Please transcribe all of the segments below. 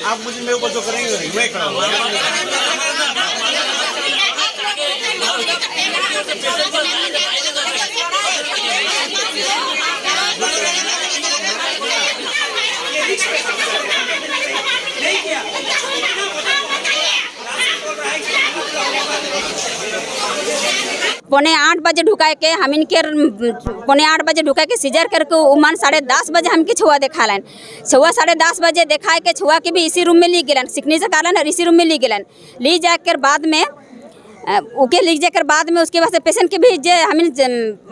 आप मुझे मेरे ऊपर जो करेंगे मैं कराऊंगा। पौने 8 बजे ढुकाए के हम इनके पौने 8 बजे ढुकाए के सीजर करके उमान 10:30 बजे हमके छुआ देखालन। छुआ 10:30 बजे देखाए के छुआ के भी इसी रूम में ली गेलन, सिग्नेचर कालन और इसी रूम में ली गेलन। ली जाकर बाद में ओके लिख जाकर बाद में उसके बाद पेशेंट के भी जे हम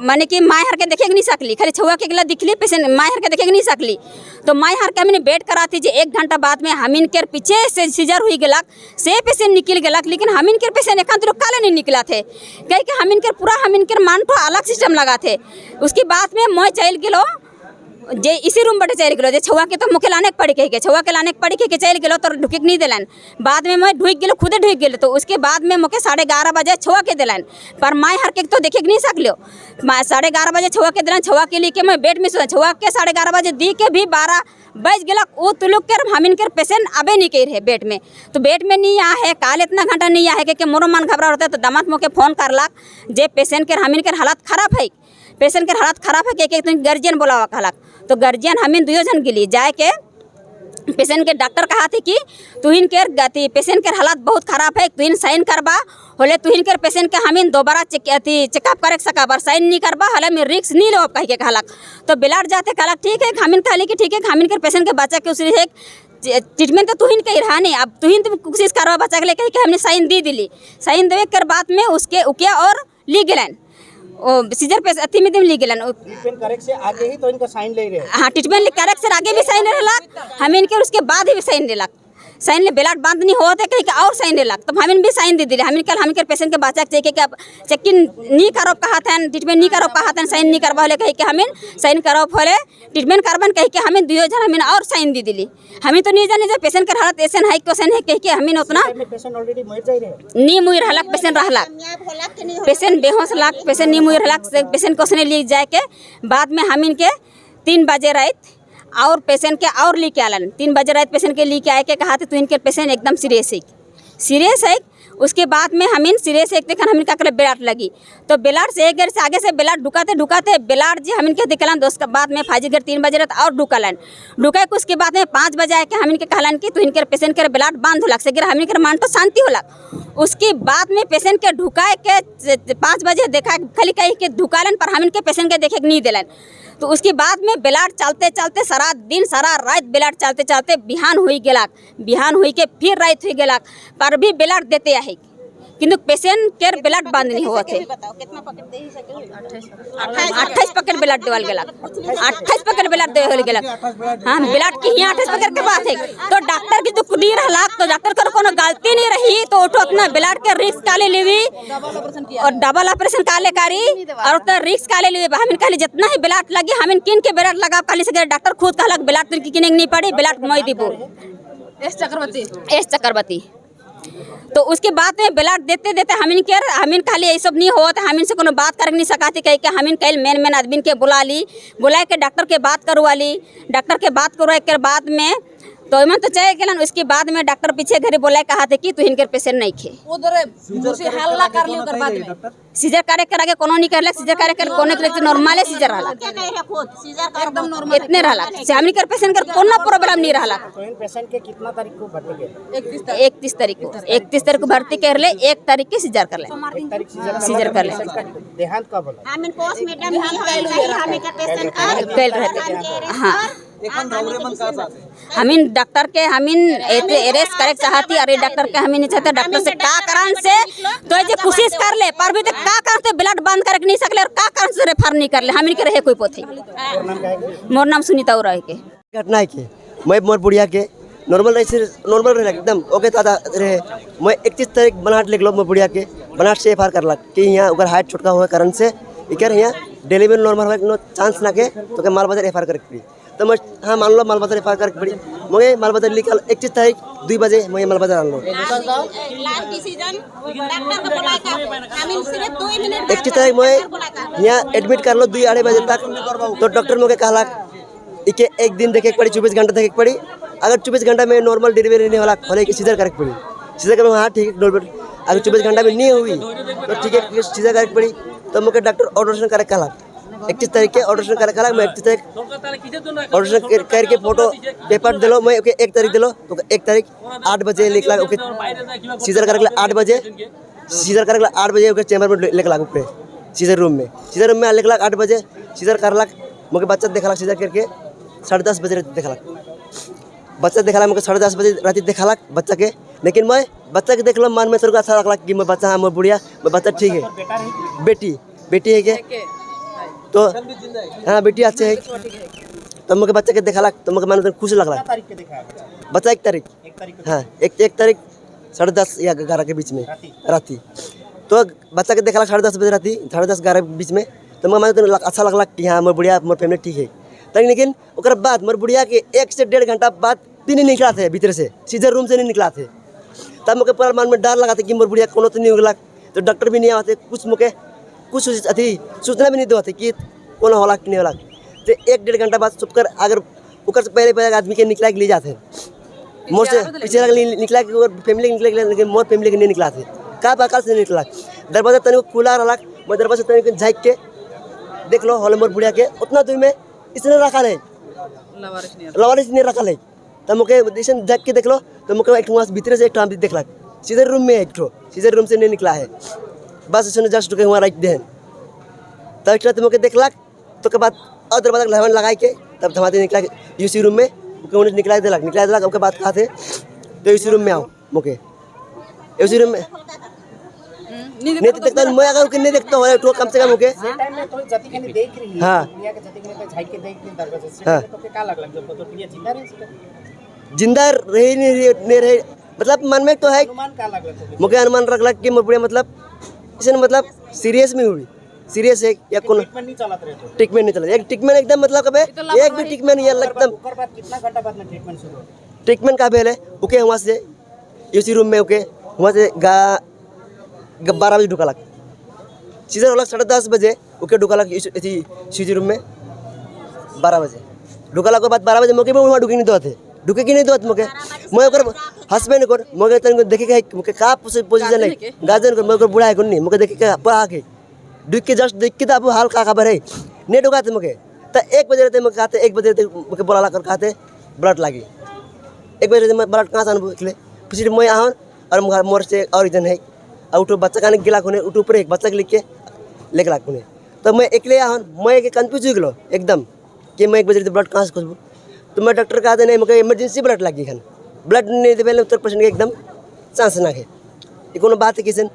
माने कि माय हर के देखे नहीं सकली, खाली छुआ के गला दिखली, पेशेंट माय हर के देखे नहीं सकली। तो माय हर के हमने बेड कराती जे 1 घंटा बाद में हम इनके पीछे से सीजर हुई गलक से पेशेंट निकल गलक, लेकिन हम इनके पेशेंट एकांत लोग काले नहीं निकला थे कहीं कि हम इनके पूरा हम इनके मान तो अलग सिस्टम लगा थे। उसके बाद में मैं चल गलो जे इसी रूम बटे चल गलो जे छुआ के तो मुखे लाने पड़ी के छुआ के लाने पड़ी के चल गलो तो ढुके नहीं दिलन। बाद में मैं ढुक गलो, खुदे ढुक गलो। तो उसके बाद में मुखे 11:30 बजे छुआ के दिलन, पर माय हर के तो देखे नहीं सकलो। 11:30 बजे छुआ के दिलन, छुआ के लिए के मैं बेड में सो छुआ के 11:30 बजे दी के भी 12 बज गलक। वो तुलुक कर हम इनके पेशेंट अबे नहीं कह रहे बेड में, तो बेड में नहीं आ है काल इतना घंटा नहीं आ है कि मोरो मन घबरा होता है। तो दामाद मोके फोन करलक जे पेशेंट के हम इनके हालत खराब है, पेशेंट के हालत खराब है कि तुम गार्जियन बोलावा कहलक। तो गार्जियन हमें 2 जन गेली जाए के पेशेंट के डॉक्टर कहा थे कि तुहिन के गति पेशेंट के हालत बहुत खराब है, तुहिन साइन करबा होले तुहिन के पेशेंट के हमें दोबारा चेकअप करे सका बार साइन नहीं करबा हले में रिस्क नहीं लो कह के कहलक। तो बिलाट जाते कहलक ठीक है, हमिन कहली कि ठीक है, हमिन के पेशेंट के बच्चा के उस ट्रीटमेंट तो तुहिन के रहा नहीं, अब तुहिन तुम कोशिश करवा बच्चा के लिए कही कि हमने साइन दी दिली। साइन देवे कर बाद में उसके उकिया और ली गेलन सीजर पे अति में ली गेलन। ट्रीटमेंट करेक्ट से आगे ही तो इनका साइन ले रहे हैं। हाँ, ट्रीटमेंट करेक्ट से आगे भी साइन रहलक, हम इनके उसके बाद ही भी साइन लेलक। साइन ले ब्लड बंद नहीं होते कहीं का और साइन लेलक, तब हमें भी साइन दे दिले। हमें कल हम के पेशेंट के बच्चा के चेकिंग नहीं करो कहा था, ट्रीटमेंट नहीं करो कहा था, साइन नहीं करवा होले कहीं के हमें साइन करो होले ट्रीटमेंट करबन कहीं के हमें 2 जन हमें और साइन दे दिली। हमें तो नहीं जाने जो पेशेंट के हालत ऐसे है क्वेश्चन है कहीं के हमें उतना पेशेंट ऑलरेडी मर जाई रहे नहीं मुई रहलक, पेशेंट रहलक, पेशेंट बेहोश लाख, पेशेंट नहीं मुई रहलक। पेशेंट क्वेश्चन ले जाए के बाद में हम इनके 3 बजे रात और पेशेंट के और लेके आलन। 3 बजे रात पेशेंट के लेके आए के कहा थे तो इनके पेशेंट एकदम सीरियस है। उसके बाद में हम इन सीरियस एक देखन हम इनका ब्लड लगी, तो ब्लड से एक घर से आगे से ब्लड ढुकाते ब्लड जी हम इनके दिखलन। दोस्त के बाद में फाजी घर 3 बजे रात और ढुकलन, ढुका के उसके बाद में 5 बजे आके हम इनके कहलन कि तो इनके पेशेंट के ब्लड बंद होलक से हम इनके मान तो शांति होलक। उसके बाद में पेशेंट के ढुकाए के 5 बजे देखा खाली कहीं के ढुकालन, पर हम इनके पेशेंट के देखे नहीं दिलन। तो उसके बाद में ब्लड चलते सारा दिन सारा रात ब्लड चलते बिहान हुई गेलक, बिहान हुई के फिर रात हुई गेलक, पर भी ब्लड देते है किंतु पेशेंट के ब्लड बंद नहीं हुआ थे। 28 पैकेट ब्लड देवल गेलक, 28 पैकेट ब्लड देवल गेलक। हाँ, ब्लड की यहाँ 28 पैकेट के बात है। तो डॉक्टर की तो कुड़ी रहलक, तो डॉक्टर को कोनो गलती नहीं रही, तो उठो अपना ब्लड के रिस्क काले लेवी और डबल ऑपरेशन काले करी और उतना रिस्क काले लेवी। हम कहली जितना ही ब्लड लगी हम किन के ब्लड लगा कहली से डॉक्टर खुद कहलक ब्लड की किने नहीं पड़ी, ब्लड मैं दीबो एस चक्रवर्ती। तो उसके बाद में ब्लड देते हम खाली ये सब नहीं होता, हम इनसे कोनो बात कर नहीं सकाती कहीं के हम कल मेन आदमी के बुला के डॉक्टर के बात करवा ली। डॉक्टर के बात करवाए के बाद में तो इमन तो चाहे गेलन। उसके बाद में डॉक्टर पीछे घरे बोला कहा थे कि तू इनके पेशेंट नहीं खे उधर हल्ला कर ली। उधर बाद में सीजर करे कर आगे कोनो नहीं करलक, सीजर करे कर कोने के नॉर्मल है सीजर रहला, एकदम नॉर्मल इतने रहला से हमनी कर पेशेंट कर कोनो प्रॉब्लम नहीं रहला। तो इन पेशेंट के कितना तारीख को भर्ती के 31 तारीख को भर्ती कर ले, 1 तारीख के सीजर कर ले, 1 तारीख सीजर कर ले। देहांत कब होला? हम पोस्टमार्टम हम के पेशेंट का कल रहते। हाँ, हमीन डॉक्टर के हमीन अरेस्ट करे चाहती, अरे डॉक्टर के हमीन नहीं चाहते। डॉक्टर से का कारण से तो ये कोशिश कर ले, पर भी तो का कारण से ब्लड बंद करके नहीं सकले और का कारण से रेफर नहीं कर ले। हमीन के रहे कोई पोथी। मोर नाम सुनीता उराय के घटना है के मैं मोर बुढ़िया के नॉर्मल रहे एकदम ओके दादा रहे। मैं 31 तारीख बनाहट लिख लो मोर बुढ़िया के बनाहट से एफआर करलक कि यहाँ ओकर हाइट छोटका हुआ कारण से इकर यहाँ डिलीवरी नॉर्मल हो चांस ना के तो के माल बाजार एफआर कर। तो मैं हाँ मान लो मालबाजार रेफर करके पड़ी मुझे मालबाजार निकल 31 तारीख 2 बजे मुझे मालबाजार आन लो लास्ट डिसीजन डॉक्टर को बुला कर हमें सिर्फ 2 मिनट 31 तारीख मुझे यहाँ एडमिट कर लो 2-2:30 बजे तक तो डॉक्टर मुझे कहला इके एक दिन देखे पड़ी 24 घंटा देखे पड़ी अगर 24 घंटा में नॉर्मल डिलीवरी नहीं होला होने की सीजर करेक्ट पड़ी सीजर कर हाँ ठीक है नॉर्मल अगर 24 घंटा में नहीं हुई तो ठीक है सीजर करेक्ट पड़ी तो मुझे डॉक्टर ऑपरेशन करे कहला 31 तारीख के ऑपरेशन करे कहला मैं 31 तारीख ऑपरेशन करके फोटो पेपर दिलो मैं ओके 1 तारीख दिलो तो 1 तारीख 8 बजे लिखला ओके सीजर करे 8 बजे सीजर करे 8 बजे ओके चैम्बर में लिखला ऊपर सीजर रूम में लिखला 8 बजे सीजर करला मुझे बच्चा देखला सीजर करके 10:30 बजे देखला बच्चा देखला मुझे 10:30 बजे रात देखला बच्चा के लेकिन मैं बच्चा के देखलो मन में थोड़ा अच्छा लगला कि मैं बच्चा मैं बुढ़िया मैं बच्चा ठीक है बेटी है के तो हाँ बेटी अच्छे है तो मुझे बच्चा के देखला तो मुझे मन खुश लगला बच्चा 1 तारीख हाँ 1 तारीख 10:30 या 11 के बीच में राती तो बच्चा के देखला 10:30 बजे राती 10:30-11 के बीच में तो मुझे अच्छा लगला कि हाँ मोर बुढ़िया मोर फैमिली ठीक है तक लेकिन ओकर बाद मोर बुढ़िया के 1 से 1.5 घंटा बाद भी नहीं निकला थे भीतर से सीजर रूम से नहीं निकला थे तब मुझे पूरा मन में डर लगा था कि मोर बुढ़िया कोनो तो नहीं होगा तो डॉक्टर भी नहीं आते कुछ मुझे कुछ अथी सूचना भी नहीं देते कि कौन होला कि नहीं होला तो 1-1.5 घंटा बाद छुपकर अगर उकर से पहले आदमी के निकला के ले जाते मोर से पीछे निकला कि फैमिली निकले लेकिन मोर फैमिली के नहीं निकला थे का बाकाल से नहीं निकला दरवाजा तनिक खुला रहा मैं दरवाजा तनिक झाँक के देख लो हॉल मोर बुढ़िया के उतना दूर में इसने रखा है लवारिस नहीं रखा है तो मुझे जैसे झाँक के देख लो तो मुझे एक वहाँ भीतर से एक टाइम देखला सीजर रूम में एक सीजर रूम से नहीं निकला है बस इसने जस्ट वहाँ रख दे तब एक तो मुझे देखला तो के बाद और दरवाजा लहन लगा के तब धमाते निकला यूसी रूम में उन्हें निकला दिलक उसके बाद कहा थे तो यूसी रूम में आओ मुझे यूसी रूम में नहीं देखता मैं अगर नहीं देखता हो तो कम से कम मुझे टाइम में तो जति के नहीं देख रही है हाँ। दुनिया के जति के नहीं तो झाई के देख के दरवाजे से हाँ। तो क्या लगला जब तो प्रिया जिंदा जिंदा रही रही नहीं रही मतलब मन में तो है अनुमान क्या लगला तो मुझे अनुमान रखला कि मोर बुढ़िया मतलब इसे मतलब सीरियस में हुई सीरियस है या कौन ट्रीटमेंट नहीं चलत रहे तो ट्रीटमेंट नहीं चला एक ट्रीटमेंट एकदम मतलब कबे एक भी ट्रीटमेंट नहीं है एकदम ओकर बाद कितना घंटा बाद में ट्रीटमेंट शुरू हो ट्रीटमेंट का भेल है ओके वहाँ से यूसी रूम में ओके वहाँ से 12 बजे ढुका लग सीजर होला 10:30 बजे ओके ढुका लग यूसी रूम में 12 बजे ढुका के बाद 12 बजे मौके में वहाँ ढुके नहीं दो ढुके कि नहीं दो मौके मैं ओकर हस्बैंड को मौके तन देखे के मौके का पोजीशन है गार्जियन को मौके बुढ़ा है को नहीं मौके देखे के पा के डुक के जस्ट देख के तो अब हाल का खबर है नहीं ढुकाते मौके तो 1 बजे रहते मौके कहते 1 बजे रहते मौके बोला कर कहते ब्लड लागी 1 बजे रहते ब्लड कहाँ से आने निकले फिर मैं आऊँ और मोर से और जन है और उठो बच्चा का गिला खुने उठो ऊपर एक बच्चा के लिख के लेके ला खुने तो मैं अकेले आऊँ मैं कन्फ्यूज हो गलो एकदम कि मैं 1 बजे ब्लड कहाँ से खोजबू तो मैं डॉक्टर कहते नहीं मुझे इमरजेंसी ब्लड लगी खन ब्लड नहीं दे पहले 70% के एकदम चांस ना है ये कोनो बात है किसन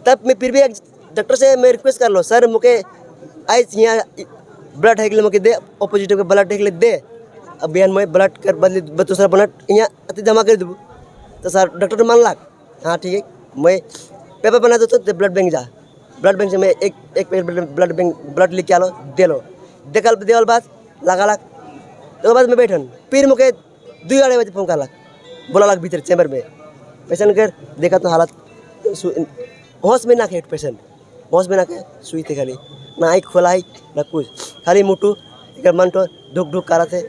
तब मैं फिर भी एक डॉक्टर से मैं रिक्वेस्ट कर लो सर मुझे आज यहाँ ब्लड है मुझे दे ऑपोजिट के ब्लड है दे अब बयान मैं ब्लड कर बदले दूसरा ब्लड यहाँ अति जमा कर दूँ तो सर डॉक्टर मान लाख हाँ ठीक है मैं पेपर बना दो तो ब्लड बैंक जा ब्लड बैंक से मैं एक ब्लड बैंक ब्लड लिख के आलो दे लो देखल देवल बाद लगा लाख तो बाद में बैठन फिर मुझे 2-2:30 बजे फोन कर लाख बोला लाख भीतर चैम्बर में पेशेंट कर देखा तो हालत होश में ना खे पेशेंट होश में ना खे सुई थे खाली ना आँख खोला है ना कुछ खाली मुटू एक मन तो ढुक ढुक कर रहे थे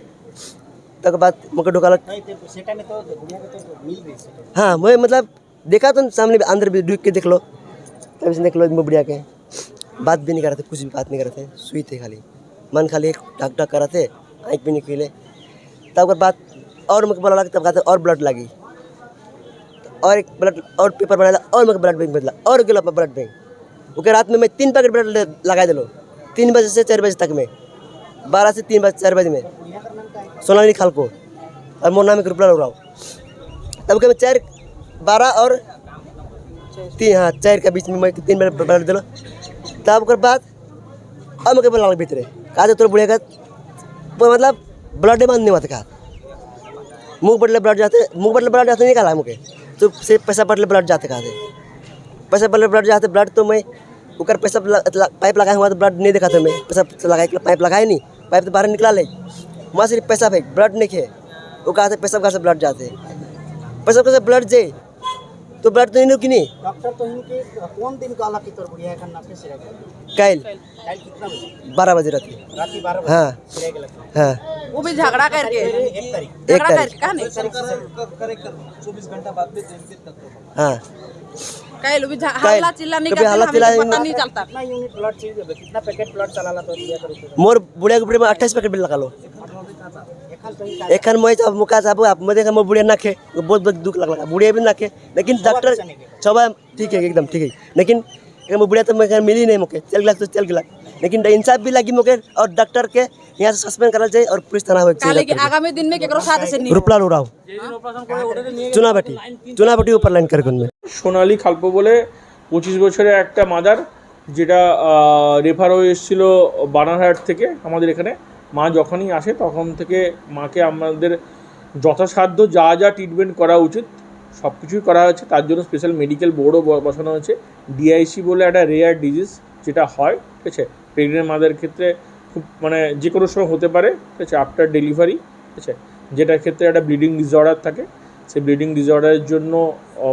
तक बाद मुझे ढुका लग नहीं तो सेटा में तो दुनिया के तो मिल रही है हाँ मैं मतलब देखा तो सामने अंदर भी ढुक के देख लो तब से देख लो बुढ़िया के बात भी नहीं कर रहे थे कुछ भी बात नहीं कर रहे थे सुई थे खाली मन खाली ढक ढक कर रहे थे आँख भी नहीं खिले तब बाद और मुझे बोला तब कहते और ब्लड लगी और एक ब्लड और पेपर बनाया और मुझे ब्लड बैंक बदला और गलो ब्लड बैंक ओके रात में मैं 3 पैकेट ब्लड लगा दिलो 3 बजे से 4 बजे तक में 12 से 3 बजे 4 बजे में सोनाली खाल को और मोर नाम ग्रुप लग रहा हूँ तब के मैं 4-12 और 3 हाँ 4 के बीच में मैं 3 ब्लड दिलो तब के बाद और मुझे बोला भीतर कहा तोर बुढ़िया का मतलब ब्लड बंद नहीं हुआ था कहा मुँह बदले ब्लड जाते नहीं कहा मुझे तो सिर्फ पैसा बदले ब्लड जाते कहा पैसा बदले ब्लड जाते ब्लड तो मैं ऊपर पैसा पाइप लगाया हुआ तो ब्लड नहीं देखा था मैं पैसा लगा के पाइप लगाया नहीं पाइप तो बाहर निकला ले वहाँ सिर्फ पेशाब है, ब्लड नहीं है। वो कहा था पेशाब कहाँ से ब्लड जाते, पेशाब कहाँ से ब्लड जाए, तो ब्लड तो इन्हों की नहीं। डॉक्टर तो इनके कौन दिन काला की तरफ बुढ़िया का नाम के सिरा कल कल कितना बजे 12 बजे रात रात 12 बजे हाँ सिरा के लगता हाँ वो भी झगड़ा करके एक तारीख 1 तारीख कहा नहीं 24 घंटा बाद में तक तो हाँ कल भी हल्ला चिल्ला नहीं कभी करते हल्ला हमें चिल्ला तो पता नहीं चलता। कितना यूनिट ब्लड चाहिए कितना पैकेट ब्लड चलाला तो दिया करो मोर बुढ़िया के में 28 पैकेट बिल लगा लो। एखन मैं जब मुका साहब आप मदे का बुढ़िया नाखे बहुत बहुत दुख लगा बुढ़िया भी नाखे, लेकिन डॉक्टर सब ठीक है एकदम ठीक है, लेकिन बुढ़िया तो मैं मिली नहीं मुके चल गया तो चल गया, लेकिन इंसाफ भी लगी मुके और डॉक्टर के यहाँ से सस्पेंड करना चाहिए और पुलिस थाना होना काले चाहिए। के आगामी दिन में केकरो साथ से नहीं रूपलाल उड़ाओ चुनाबाटी উপর লাইন কারগুন में সোনালী খালপো বলে 25 বছরের একটা মাদার, যেটা রেফার হয়ে এসেছিল বানারহাট থেকে আমাদের এখানে। মা যখনই আসে তখন থেকে মাকে আমাদের যথাসাধ্য যা যা ট্রিটমেন্ট করা উচিত সব কিছুই করা হয়েছে। তার জন্য স্পেশাল মেডিকেল বোর্ডও বসানো হয়েছে। ডিআইসি বলে একটা রেয়ার ডিজিজ যেটা হয়, ঠিক আছে, প্রেগনেন্ট মাদের ক্ষেত্রে খুব মানে যে কোনো সময় হতে পারে, ঠিক আছে, আফটার ডেলিভারি, ঠিক আছে, যেটার ক্ষেত্রে একটা ব্লিডিং ডিসঅর্ডার থাকে। সেই ব্লিডিং ডিসঅর্ডারের জন্য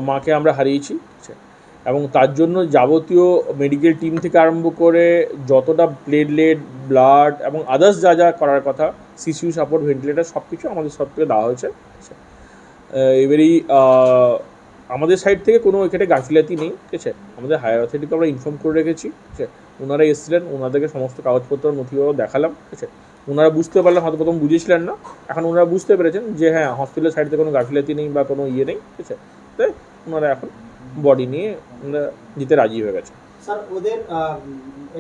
মাকে আমরা হারিয়েছি, ঠিক আছে, এবং তার জন্য যাবতীয় মেডিকেল টিম থেকে আরম্ভ করে যতটা প্লেটলেট ব্লাড এবং আদার্স যা যা করার কথা, সিসিউ সাপোর্ট ভেন্টিলেটার সব কিছু আমাদের সব থেকে দেওয়া হয়েছে। এবারই আমাদের সাইড থেকে কোনো এখানে গাফিলাতি নেই, ঠিক আছে। আমাদের হায়ার অথরিটিকে আমরা ইনফর্ম করে রেখেছি, ঠিক আছে। ওনারা এসেছিলেন, ওনাদেরকে সমস্ত কাগজপত্র নথিপত্র দেখালাম, ঠিক আছে। ওনারা বুঝতে পারলেন, হয়তো প্রথম বুঝেছিলেন না, এখন ওনারা বুঝতে পেরেছেন যে হ্যাঁ হসপিটালের সাইড থেকে কোনো গাফিলাতি নেই বা কোনো ইয়ে নেই, ঠিক আছে। তাই ওনারা এখন বডি নিয়ে ওনারা যেতে রাজি হয়ে গেছে। স্যার ওদের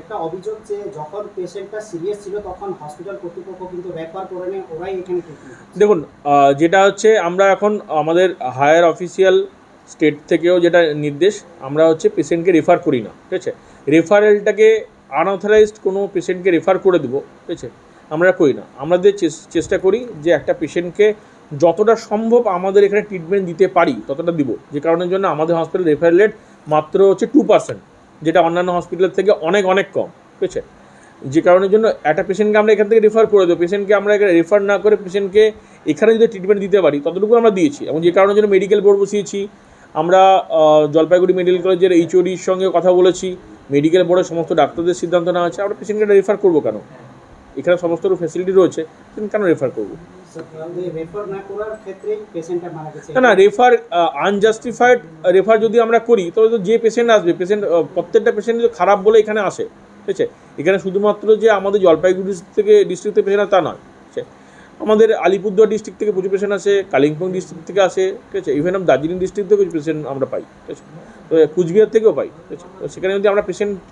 একটা অভিযোগ যে যখন পেশেন্টটা সিরিয়াস ছিল তখন হসপিটাল কর্তৃপক্ষ কিন্তু রেফার করে নেয়, ওরাই এখানে ট্রিটমেন্ট। দেখুন যেটা হচ্ছে আমরা এখন আমাদের হায়ার অফিসিয়াল স্টেট থেকেও যেটা নির্দেশ, আমরা হচ্ছে পেশেন্টকে রেফার করি না, ঠিক আছে। রেফারেলটাকে আনঅথরাইজড কোনো পেশেন্টকে রেফার করে দেবো, ঠিক আছে, আমরা করি না। আমাদের চেষ্টা করি যে একটা পেশেন্টকে যতটা সম্ভব আমাদের এখানে ট্রিটমেন্ট দিতে পারি ততটা দিব, যে কারণের জন্য আমাদের হসপিটাল রেফারেল রেট মাত্র হচ্ছে 2%, যেটা অন্যান্য হসপিটালের থেকে অনেক অনেক কম, ঠিক আছে। যে কারণের জন্য একটা পেশেন্টকে আমরা এখান থেকে রেফার করে দেবো, পেশেন্টকে আমরা এখানে রেফার না করে পেশেন্টকে এখানে যদি ট্রিটমেন্ট দিতে পারি ততটুকু আমরা দিয়েছি। এবং যে কারণের জন্য মেডিকেল বোর্ড বসিয়েছি আমরা, জলপাইগুড়ি মেডিকেল কলেজের এইচওডির সঙ্গে কথা বলেছি, মেডিকেল বোর্ডের সমস্ত ডাক্তারদের সিদ্ধান্ত নেওয়া আছে। আমরা পেশেন্টকে রেফার করবো কেন, এখানে সমস্ত ফ্যাসিলিটি রয়েছে, কেন রেফার করবো? রেফার না করার ক্ষেত্রেই পেশেন্টটা মারা গেছে। না রেফার আনজাস্টিফাইড রেফার যদি আমরা করি তবে তো যে পেশেন্ট আসবে, পেশেন্ট প্রত্যেকটা পেশেন্ট খারাপ বলে এখানে আসে, ঠিক আছে। এখানে শুধুমাত্র যে আমাদের জলপাইগুড়ি থেকে ডিস্ট্রিক্ট থেকে পেশেন্ট তা নয়, ঠিক আছে। আমাদের আলিপুরদুয়ার ডিস্ট্রিক্ট থেকে প্রচুর পেশেন্ট আসে, কালিম্পং ডিস্ট্রিক্ট থেকে আসে, ঠিক আছে, ইভেন আমরা দার্জিলিং ডিস্ট্রিক্ট থেকে কিছু পেশেন্ট আমরা পাই, ঠিক আছে, তো কুচবিহার থেকেও পাই, ঠিক আছে। তো সেখানে যদি আমরা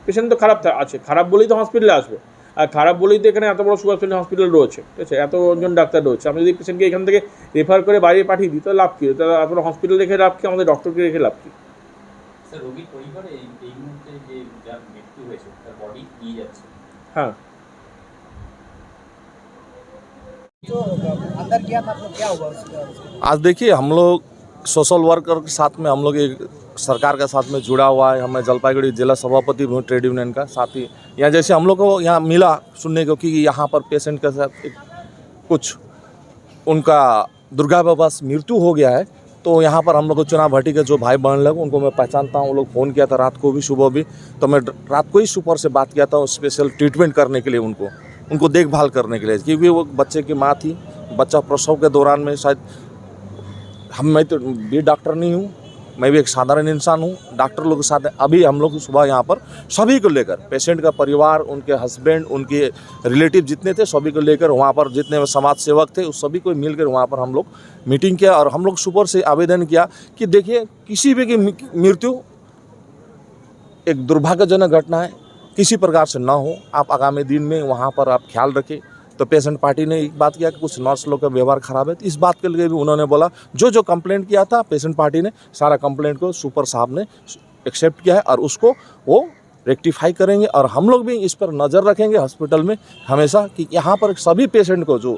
পেশেন্ট তো খারাপ আছে, খারাপ বলেই তো হসপিটালে আসবে, আর খারাপ বলেই তো এখানে এত বড় সুপার স্পেশালিটি হসপিটাল রয়েছে, ঠিক আছে, এতজন ডাক্তার রয়েছে। আমরা যদি পেশেন্টকে এখান থেকে রেফার করে বাইরে পাঠিয়ে দিই তো লাভ কী? তাহলে আপনার হসপিটাল রেখে লাভ কী, আমাদের ডক্টরকে রেখে লাভ কী? স্যার রোগীর পরিবারে এই মুহূর্তে যে যার মৃত্যু হয়েছে তার বডি নিয়ে যাচ্ছে। হ্যাঁ जो अंदर किया था क्या हुआ उसका? आज देखिए हम लोग सोशल वर्कर के साथ में हम लोग एक सरकार के साथ में जुड़ा हुआ है। हमें जलपाईगुड़ी जिला सभापति भी हूँ ट्रेड यूनियन का, साथ ही यहाँ जैसे हम लोग को यहाँ मिला सुनने को कि यहाँ पर पेशेंट के साथ कुछ उनका दुर्भाग्यवश मृत्यु हो गया है, तो यहाँ पर हम लोग को चुनाव भट्टी के जो भाई बहन लोग उनको मैं पहचानता हूँ, वो लोग फ़ोन किया था रात को भी सुबह भी, तो मैं रात को ही सुपर से बात किया था स्पेशल ट्रीटमेंट करने के लिए, उनको देखभाल करने के लिए, क्योंकि वो बच्चे की माँ थी। बच्चा प्रसव के दौरान में शायद मैं तो भी डॉक्टर नहीं हूँ, मैं भी एक साधारण इंसान हूँ। डॉक्टर लोग के साथ अभी हम लोग सुबह यहाँ पर सभी को लेकर पेशेंट का परिवार, उनके हस्बैंड, उनके रिलेटिव जितने थे सभी को लेकर वहाँ पर जितने समाज सेवक थे उस सभी को मिलकर वहाँ पर हम लोग मीटिंग किया और हम लोग सुपर से आवेदन किया कि देखिए किसी भी की मृत्यु एक दुर्भाग्यजनक घटना है, किसी प्रकार से ना हो। आप आगामी दिन में वहाँ पर आप ख्याल रखें। तो पेशेंट पार्टी ने एक बात किया कि कुछ नर्स लोग का व्यवहार खराब है, तो इस बात के लिए भी उन्होंने बोला जो कंप्लेंट किया था पेशेंट पार्टी ने सारा कंप्लेंट को सुपर साहब ने एक्सेप्ट किया है और उसको वो रेक्टिफाई करेंगे। और हम लोग भी इस पर नज़र रखेंगे हॉस्पिटल में हमेशा कि यहाँ पर सभी पेशेंट को, जो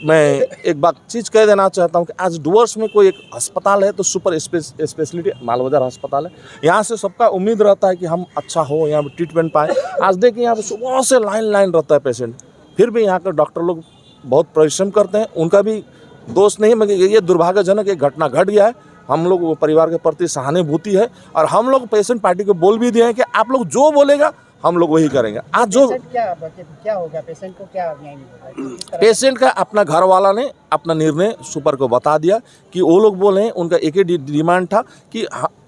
मैं एक बात चीज़ कह देना चाहता हूँ कि आज डुवर्स में कोई एक अस्पताल है तो सुपर स्पेशलिटी मालबाजार अस्पताल है, यहाँ से सबका उम्मीद रहता है कि हम अच्छा हो, यहाँ पर ट्रीटमेंट पाएँ। आज देखिए यहाँ पर सुबह से लाइन रहता है पेशेंट, फिर भी यहाँ के डॉक्टर लोग बहुत परिश्रम करते हैं, उनका भी दोष नहीं, मगर ये दुर्भाग्यजनक एक घटना घट गया है। हम लोग वो परिवार के प्रति सहानुभूति है और हम लोग पेशेंट पार्टी को बोल भी दिए हैं कि आप लोग जो बोलेगा हम लोग वही करेंगे। आज जो क्या होगा, पेशेंट को क्या न्याय मिलेगा? पेशेंट का अपना घर वाला ने अपना निर्णय सुपर को बता दिया कि वो लोग बोले हैं, उनका एक ही डिमांड था कि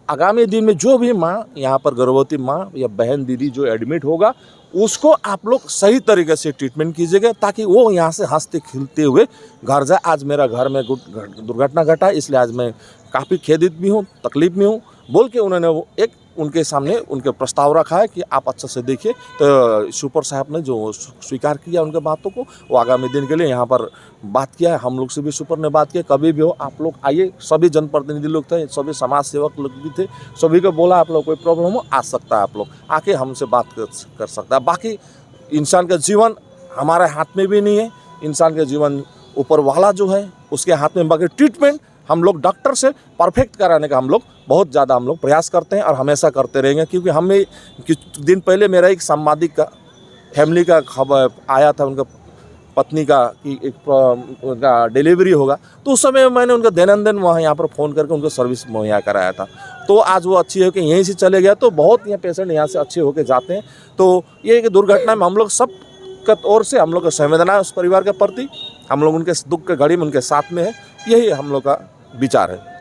आगामी दिन में जो भी माँ यहाँ पर गर्भवती माँ या बहन दीदी जो एडमिट होगा उसको आप लोग सही तरीके से ट्रीटमेंट कीजिएगा ताकि वो यहाँ से हंसते खिलते हुए घर जाए। आज मेरा घर में दुर्घटना घटा, इसलिए आज मैं काफ़ी खेदित भी हूँ, तकलीफ में हूँ बोल के उन्होंने वो एक उनके सामने उनके प्रस्ताव रखा है कि आप अच्छा से देखिए। तो सुपर साहब ने जो स्वीकार किया उनके बातों को, वो आगामी दिन के लिए यहाँ पर बात किया है। हम लोग से भी सुपर ने बात किया, कभी भी हो आप लोग आइए, सभी जनप्रतिनिधि लोग थे, सभी समाज सेवक लोग भी थे, सभी को बोला आप लोग कोई प्रॉब्लम हो आ सकता है, आप लोग आके हमसे बात कर सकता है। बाकी इंसान का जीवन हमारे हाथ में भी नहीं है, इंसान का जीवन ऊपर वाला जो है उसके हाथ में। बाकी ट्रीटमेंट हम लोग डॉक्टर से परफेक्ट कराने का हम लोग बहुत ज़्यादा हम लोग प्रयास करते हैं और हमेशा करते रहेंगे। क्योंकि हमें कुछ दिन पहले मेरा एक संवादिक का फैमिली का खबर आया था, उनका पत्नी का कि उनका डिलीवरी होगा, तो उस समय मैंने उनका दैनंदिन वहाँ यहाँ पर फ़ोन करके उनको सर्विस मुहैया कराया था। तो आज वो अच्छी है कि यहीं से चले गया, तो बहुत यहाँ पेशेंट यहाँ से अच्छे होकर जाते हैं। तो ये एक दुर्घटना में हम लोग सब का ओर से हम लोग का संवेदना है उस परिवार के प्रति, हम लोग उनके दुख के घड़ी में उनके साथ में है, यही हम लोग का विचार है।